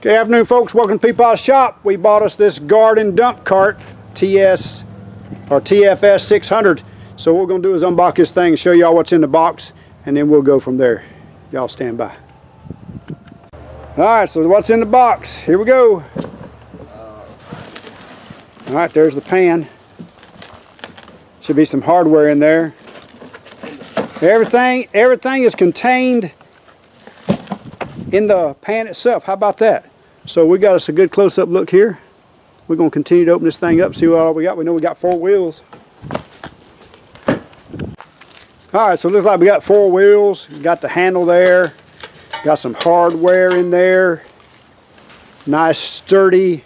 Good afternoon, folks. Welcome to Peapod's shop. We bought us this garden dump cart, TFS 600. So what we're going to do is unbox this thing and show y'all what's in the box, and then we'll go from there. Y'all stand by. Alright, so what's in the box? Here we go. Alright, there's the pan. Should be some hardware in there. Everything is contained in the pan itself. How about that? So we got us a good close-up look here. We're going to continue to open this thing up, see what all we got. We know we got 4 wheels. Alright, so it looks like we got 4 wheels. Got the handle there. Got some hardware in there. Nice sturdy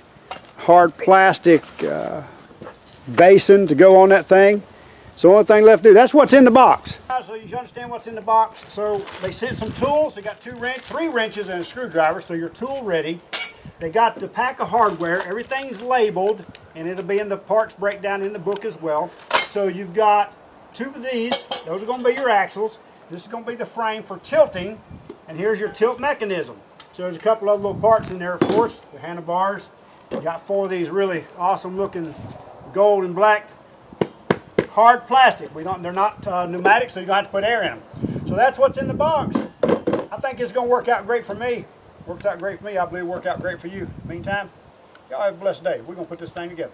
hard plastic basin to go on that thing. So the only thing left to do, that's what's in the box. So you understand what's in the box. So they sent some tools. They got 3 wrenches and a screwdriver, so you're tool ready. They got the pack of hardware. Everything's labeled, and it'll be in the parts breakdown in the book as well. So you've got 2 of these. Those are going to be your axles. This is going to be the frame for tilting, and here's your tilt mechanism. So there's a couple of little parts in there, of course. The handlebars. You got 4 of these really awesome looking gold and black hard plastic. They're not pneumatic, so you don't have to put air in them. So that's what's in the box. I think it's going to work out great for me. Works out great for me. I believe it'll work out great for you. Meantime, y'all have a blessed day. We're going to put this thing together.